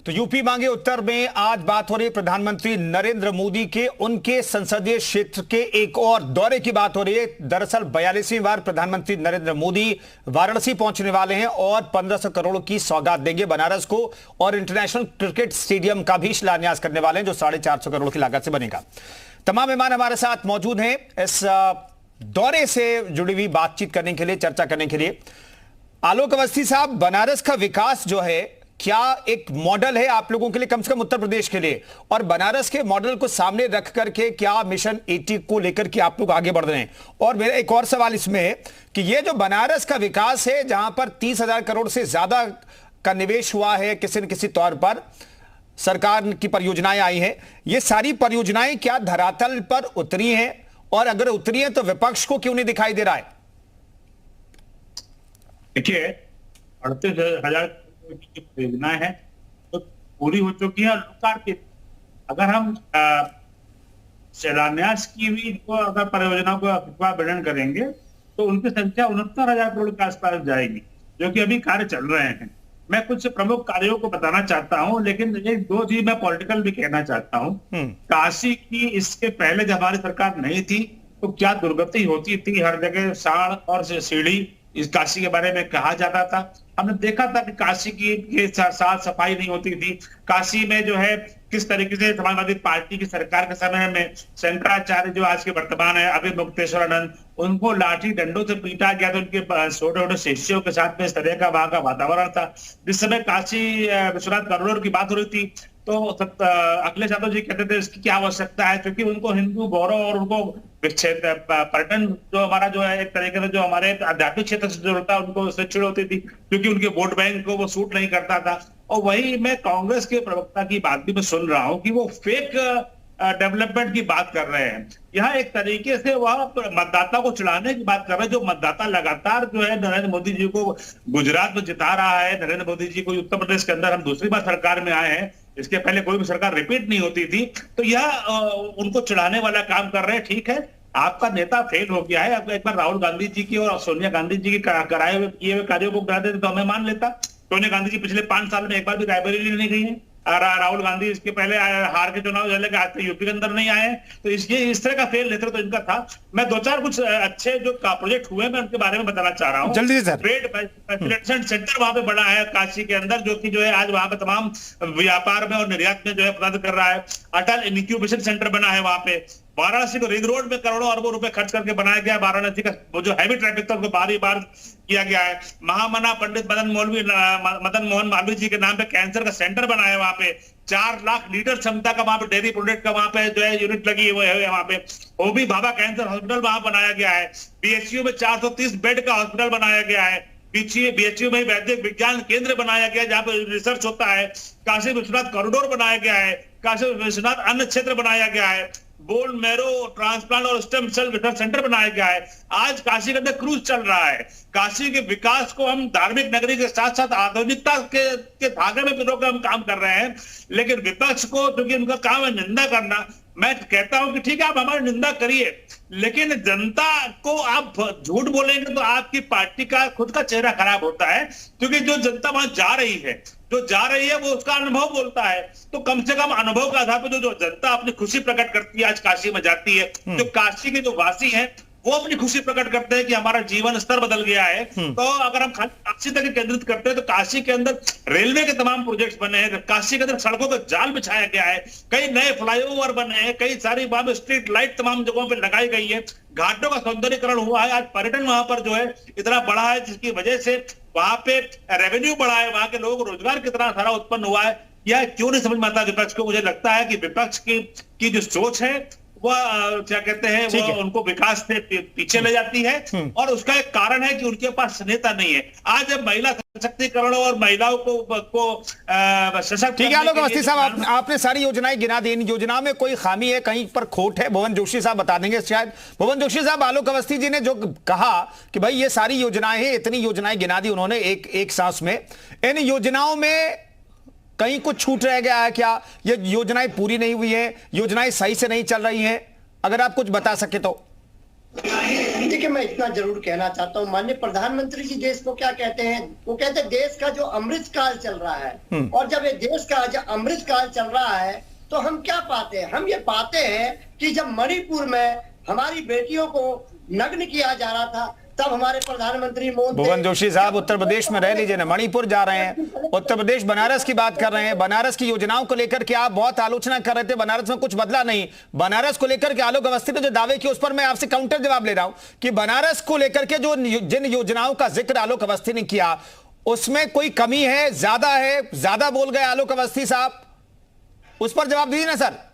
तो यूपी मांगे उत्तर में आज बात हो रही है प्रधानमंत्री नरेंद्र मोदी के उनके संसदीय क्षेत्र के एक और दौरे की बात हो रही है। दरअसल 42वीं बार प्रधानमंत्री नरेंद्र मोदी वाराणसी पहुंचने वाले हैं और 1500 करोड़ की सौगात देंगे बनारस को और इंटरनेशनल क्रिकेट स्टेडियम का भी शिलान्यास करने वाले हैं जो 450 करोड़ की लागत से बनेगा। तमाम मेहमान हमारे साथ मौजूद हैं इस दौरे से जुड़ी हुई बातचीत करने के लिए, चर्चा करने के लिए। आलोक अवस्थी साहब, बनारस का विकास जो है क्या एक मॉडल है आप लोगों के लिए, कम से कम उत्तर प्रदेश के लिए, और बनारस के मॉडल को सामने रख करके क्या मिशन 80 को लेकर के आप लोग आगे बढ़ रहे हैं? और मेरा एक और सवाल इसमें है कि ये जो बनारस का विकास है जहां पर 30,000 करोड़ से ज्यादा का निवेश हुआ है, किसी न किसी तौर पर सरकार की परियोजनाएं आई हैं, ये सारी परियोजनाएं क्या धरातल पर उतरी हैं? और अगर उतरी है तो विपक्ष को क्यों नहीं दिखाई दे रहा है? देखिए, 38,000 परियोजनाएं हैं तो पूरी हो चुकी है। लोकार्पित अगर हम शिलान्यास की हुई अगर परियोजना को वर्णन करेंगे तो उनकी संख्या 69,000 करोड़ के आसपास जाएगी, जो कि अभी कार्य चल रहे हैं। मैं कुछ प्रमुख कार्यों को बताना चाहता हूं, लेकिन एक दो चीज मैं पॉलिटिकल भी कहना चाहता हूं। काशी की इसके पहले जब हमारी सरकार नहीं थी तो क्या दुर्गति होती थी, हर जगह साड़ और सीढ़ी इस काशी के बारे में कहा जाता था। हमने देखा था कि काशी की साफ सफाई नहीं होती थी। काशी में जो है किस तरीके से समाजवादी पार्टी की सरकार के समय में शंकराचार्य जो आज के वर्तमान है अभी मुक्तेश्वरानंद, उनको लाठी डंडों से पीटा गया था। उनके छोटे छोटे शिष्यों के साथ में इस तरह का वहां का वातावरण था। जिस समय काशी विश्वनाथ कॉरिडोर की बात हो रही थी तो अखिलेश यादव जी कहते थे इसकी क्या आवश्यकता है, क्योंकि उनको हिंदू गौरव और उनको पर्यटन जो हमारा जो है एक तरीके से जो हमारे आध्यात्मिक क्षेत्र से जुड़ता है उनको उससे चिड़ होती थी, क्योंकि उनके वोट बैंक को वो सूट नहीं करता था। और वही मैं कांग्रेस के प्रवक्ता की बात भी मैं सुन रहा हूं कि वो फेक डेवलपमेंट की बात कर रहे हैं। यहाँ एक तरीके से वह मतदाता को चिढ़ाने की बात कर रहे हैं। जो मतदाता लगातार जो है नरेंद्र मोदी जी को गुजरात में जिता रहा है, नरेंद्र मोदी जी को उत्तर प्रदेश के अंदर हम दूसरी बार सरकार में आए हैं, इसके पहले कोई भी सरकार रिपीट नहीं होती थी, तो यह उनको चिढ़ाने वाला काम कर रहे हैं। ठीक है, आपका नेता फेल हो गया है, अब एक बार राहुल गांधी जी की और सोनिया गांधी जी की कराए हुए किए हुए कार्यों को करा देते तो हमें मान लेता। सोनिया गांधी जी पिछले 5 साल में एक बार भी रायबरेली नहीं गई है। राहुल गांधी इसके पहले हार के चुनाव आज तक यूपी के अंदर नहीं आए, तो इस तरह का फेल नेतृत्व तो इनका था। मैं 2-4 कुछ अच्छे जो प्रोजेक्ट हुए मैं उनके बारे में बताना चाह रहा हूँ। जल्दी सर। ट्रेड फैसिलिटेशन सेंटर वहां पे बना है काशी के अंदर, जो कि जो है आज वहां पे तमाम व्यापार में और निर्यात में जो है मदद कर रहा है। अटल इंक्यूबेशन सेंटर बना है वहां पे। वाराणसी को रिंग रोड में करोड़ों अरबों रुपए खर्च करके बनाया गया। वाराणसी का वो जो हैवी ट्रैफिक था उसको बारी बार किया गया है। महामना पंडित मदन मोहन मालवीय जी के नाम पे कैंसर का सेंटर बना है। वहां पे 4 लाख लीटर क्षमता का वहां पे डेयरी प्रोडक्ट का वहां पे जो है यूनिट लगी हुई है। वहां पे ओबी भाभा कैंसर हॉस्पिटल वहां बनाया गया है। बीएचयू में 430 बेड का हॉस्पिटल बनाया गया है। बीएचयू में वैद्यक विज्ञान केंद्र बनाया गया जहां पे रिसर्च होता है। काशी विश्वनाथ कॉरिडोर बनाया गया है। काशी विश्वनाथ अन्न क्षेत्र बनाया गया है। बोन मैरो ट्रांसप्लांट और स्टेम सेल रिसर्च सेंटर बनाया गया है। आज काशी के अंदर क्रूज चल रहा है। काशी के विकास को हम धार्मिक नगरी के साथ साथ आधुनिकता के धागे में पिरोकर हम काम कर रहे हैं। लेकिन विपक्ष को, क्योंकि उनका काम है निंदा करना, मैं कहता हूं कि ठीक है आप हमारी निंदा करिए, लेकिन जनता को आप झूठ बोलेंगे तो आपकी पार्टी का खुद का चेहरा खराब होता है। क्योंकि जो जनता वहां जा रही है वो उसका अनुभव बोलता है। तो कम से कम अनुभव के आधार पर जो जनता अपनी खुशी प्रकट करती है, आज काशी में जाती है, जो काशी के जो वासी हैं वो अपनी खुशी प्रकट करते हैं कि हमारा जीवन स्तर बदल गया है। तो अगर हम काशी तक केंद्रित करते हैं तो काशी के अंदर रेलवे के तमाम प्रोजेक्ट्स बने हैं। काशी के अंदर सड़कों का जाल बिछाया गया है। कई नए फ्लाईओवर बने हैं। कई सारी वहां पे स्ट्रीट लाइट तमाम जगहों पे लगाई गई है। घाटों का सौंदर्यीकरण हुआ है। आज पर्यटन वहां पर जो है इतना बड़ा है जिसकी वजह से वहां पे रेवेन्यू बढ़ा है। वहां के लोगों को रोजगार कितना सारा उत्पन्न हुआ है। यह क्यों नहीं समझ में आता विपक्ष को? मुझे लगता है कि विपक्ष की जो सोच है वह क्या कहते हैं वो उनको विकास से पीछे ले जाती है। और उसका एक कारण है कि उनके पास नेता नहीं है। आज जब महिला सशक्तिकरण और महिलाओं को सशक्त, ठीक है आलोक अवस्थी साहब, आपने सारी योजनाएं गिना दी। इन योजनाओं में कोई खामी है, कहीं पर खोट है? भुवन जोशी साहब बता देंगे शायद। भुवन जोशी साहब, आलोक अवस्थी जी ने जो कहा कि भाई ये सारी योजनाएं हैं, इतनी योजनाएं गिना दी उन्होंने एक सांस में, इन योजनाओं में कहीं कुछ छूट रह गया है क्या? ये योजनाएं पूरी नहीं हुई है, योजनाएं सही से नहीं चल रही हैं? अगर आप कुछ बता सके तो। देखिए, देखिए, मैं इतना जरूर कहना चाहता हूँ, माननीय प्रधानमंत्री जी देश को क्या कहते हैं? वो कहते हैं देश का जो अमृत काल चल रहा है, और जब ये देश का जो अमृत काल चल रहा है तो हम क्या पाते हैं? हम ये पाते हैं कि जब मणिपुर में हमारी बेटियों को नग्न किया जा रहा था, तब हमारे प्रधानमंत्री मोदी। भुवन जोशी साहब, उत्तर प्रदेश में रह लीजिए ना, मणिपुर जा रहे हैं, उत्तर प्रदेश बनारस की बात कर रहे हैं। बनारस की योजनाओं को लेकर के आप बहुत आलोचना कर रहे थे, बनारस में कुछ बदला नहीं। बनारस को लेकर के आलोक अवस्थी ने जो दावे किए उस पर मैं आपसे काउंटर जवाब ले रहा हूं कि बनारस को लेकर के जो जिन योजनाओं का जिक्र आलोक अवस्थी ने किया उसमें कोई कमी है, ज्यादा बोल गए आलोक अवस्थी साहब, उस पर जवाब दीजिए ना सर।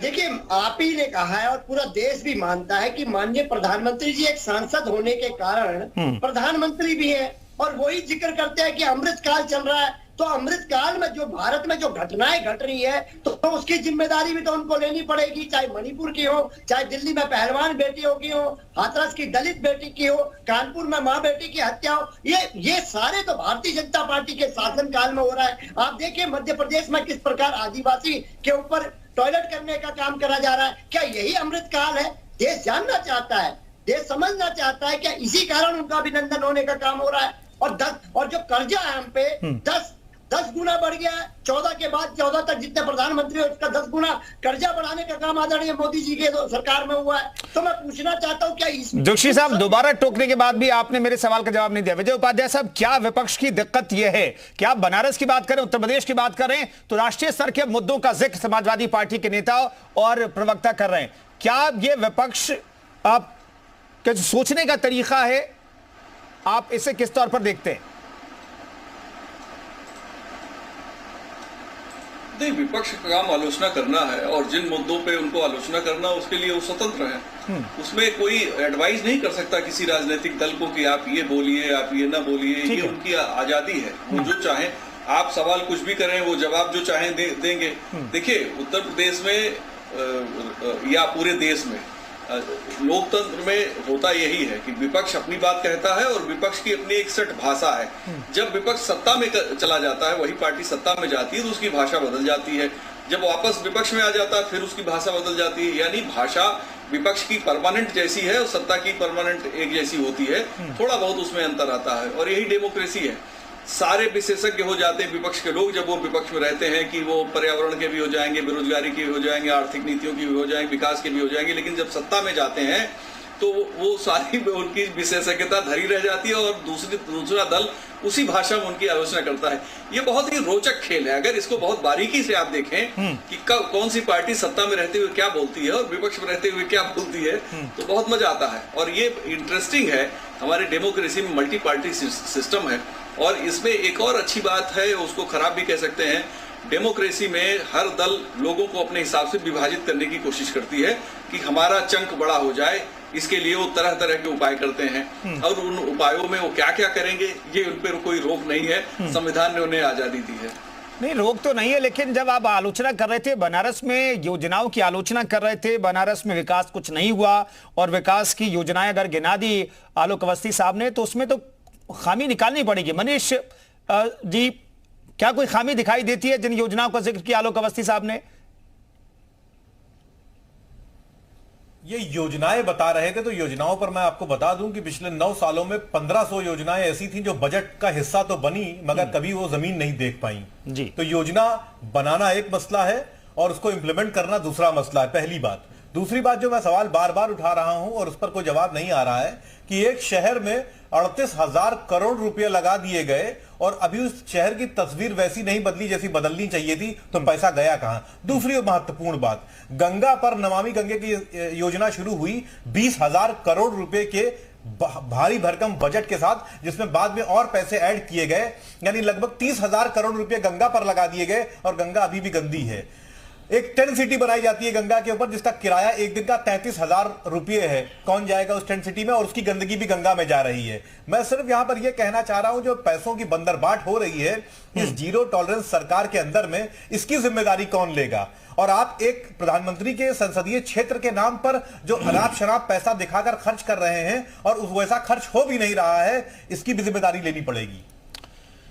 देखिए, आप ही ने कहा है और पूरा देश भी मानता है कि माननीय प्रधानमंत्री जी एक सांसद होने के कारण प्रधानमंत्री भी हैं, और वही जिक्र करते हैं कि अमृत काल चल रहा है। तो अमृत काल में जो भारत में जो घटनाएं घट रही है तो उसकी जिम्मेदारी भी तो उनको लेनी पड़ेगी, चाहे मणिपुर की हो, चाहे दिल्ली में पहलवान बेटियों की हो, हाथरस की दलित बेटी की हो, कानपुर में माँ बेटी की हत्या हो। ये सारे तो भारतीय जनता पार्टी के शासन काल में हो रहा है। आप देखिए मध्य प्रदेश में किस प्रकार आदिवासी के ऊपर टॉयलेट करने का काम करा जा रहा है। क्या यही अमृत काल है? देश जानना चाहता है, देश समझना चाहता है, क्या इसी कारण उनका अभिनंदन होने का काम हो रहा है? और जो कर्जा है हम पे 10 गुना बढ़ गया है। 14 के बाद 14 तक जितने प्रधानमंत्री हो उसका 10 गुना कर्जा बढ़ाने का काम आदरणीय मोदी जी के सरकार में हुआ है। तो मैं पूछना चाहता हूं, क्या जोशी साहब दोबारा टोकने के बाद भी आपने मेरे सवाल का जवाब नहीं दिया। विजय उपाध्याय साहब, क्या विपक्ष की दिक्कत यह है कि आप बनारस की बात करें, उत्तर प्रदेश की बात करें तो राष्ट्रीय स्तर के मुद्दों का जिक्र समाजवादी पार्टी के नेता और प्रवक्ता कर रहे हैं। क्या ये विपक्ष आप सोचने का तरीका है, आप इसे किस तौर पर देखते हैं? नहीं, विपक्ष का काम आलोचना करना है और जिन मुद्दों पे उनको आलोचना करना उसके लिए वो स्वतंत्र है। उसमें कोई एडवाइस नहीं कर सकता किसी राजनीतिक दल को कि आप ये बोलिए, आप ये ना बोलिए। ये उनकी आजादी है, वो जो चाहें। आप सवाल कुछ भी करें, वो जवाब जो चाहें देंगे। देखिए, उत्तर प्रदेश में या पूरे देश में लोकतंत्र में होता यही है कि विपक्ष अपनी बात कहता है और विपक्ष की अपनी एक सेट भाषा है। जब विपक्ष सत्ता में चला जाता है, वही पार्टी सत्ता में जाती है तो उसकी भाषा बदल जाती है। जब वापस विपक्ष में आ जाता है फिर उसकी भाषा बदल जाती है। यानी भाषा विपक्ष की परमानेंट जैसी है और सत्ता की परमानेंट एक जैसी होती है। थोड़ा बहुत उसमें अंतर आता है और यही डेमोक्रेसी है। सारे विशेषज्ञ हो जाते हैं विपक्ष के लोग जब वो विपक्ष में रहते हैं कि वो पर्यावरण के भी हो जाएंगे, बेरोजगारी के भी हो जाएंगे, आर्थिक नीतियों की भी हो जाएंगे, विकास के भी हो जाएंगे। लेकिन जब सत्ता में जाते हैं तो वो सारी उनकी विशेषज्ञता धरी रह जाती है और दूसरा दल उसी भाषा में उनकी आलोचना करता है। ये बहुत ही रोचक खेल है। अगर इसको बहुत बारीकी से आप देखें कि कौन सी पार्टी सत्ता में रहते हुए क्या बोलती है और विपक्ष में रहते हुए क्या बोलती है, तो बहुत मजा आता है। और ये इंटरेस्टिंग है, हमारे डेमोक्रेसी में मल्टी पार्टी सिस्टम है। और इसमें एक और अच्छी बात है, उसको खराब भी कह सकते हैं, डेमोक्रेसी में हर दल लोगों को अपने हिसाब से विभाजित करने की कोशिश करती है कि हमारा चंक बड़ा हो जाए। इसके लिए वो तरह तरह के उपाय करते हैं और उन उपायों में वो क्या क्या करेंगे ये उन पर कोई रोक नहीं है। संविधान ने उन्हें आजादी दी है। नहीं, रोक तो नहीं है, लेकिन जब आप आलोचना कर रहे थे, बनारस में योजनाओं की आलोचना कर रहे थे, बनारस में विकास कुछ नहीं हुआ और विकास की योजनाएं अगर गिना दी आलोक अवस्थी साहब ने तो उसमें तो खामी निकालनी पड़ेगी। मनीष जी, क्या कोई खामी दिखाई देती है जिन योजनाओं का जिक्र किया आलोक अवस्थी साहब ने? ये योजनाएं बता रहे थे तो योजनाओं पर मैं आपको बता दूं कि पिछले 9 सालों में 1500 योजनाएं ऐसी थी जो बजट का हिस्सा तो बनी मगर कभी वो जमीन नहीं देख पाई जी। तो योजना बनाना एक मसला है और उसको इंप्लीमेंट करना दूसरा मसला है, पहली बात। दूसरी बात जो मैं सवाल बार बार उठा रहा हूं और उस पर कोई जवाब नहीं आ रहा है कि एक शहर में 38,000 करोड़ रुपए लगा दिए गए और अभी उस शहर की तस्वीर वैसी नहीं बदली जैसी बदलनी चाहिए थी, तो पैसा गया कहां? दूसरी महत्वपूर्ण बात, गंगा पर नमामि गंगे की योजना शुरू हुई 20,000 करोड़ रुपए के भारी भरकम बजट के साथ, जिसमें बाद में और पैसे ऐड किए गए, यानी लगभग 30,000 करोड़ रुपए गंगा पर लगा दिए गए और गंगा अभी भी गंदी है। एक टेंट सिटी बनाई जाती है गंगा के ऊपर जिसका किराया एक दिन का 33,000 रुपये है। कौन जाएगा उस टेंट सिटी में? और उसकी गंदगी भी गंगा में जा रही है। मैं सिर्फ यहां पर यह कहना चाह रहा हूं, जो पैसों की बंदरबाट हो रही है इस जीरो टॉलरेंस सरकार के अंदर में, इसकी जिम्मेदारी कौन लेगा? और आप एक प्रधानमंत्री के संसदीय क्षेत्र के नाम पर जो अनाप शनाप पैसा दिखाकर खर्च कर रहे हैं और वैसा खर्च हो भी नहीं रहा है, इसकी भी जिम्मेदारी लेनी पड़ेगी।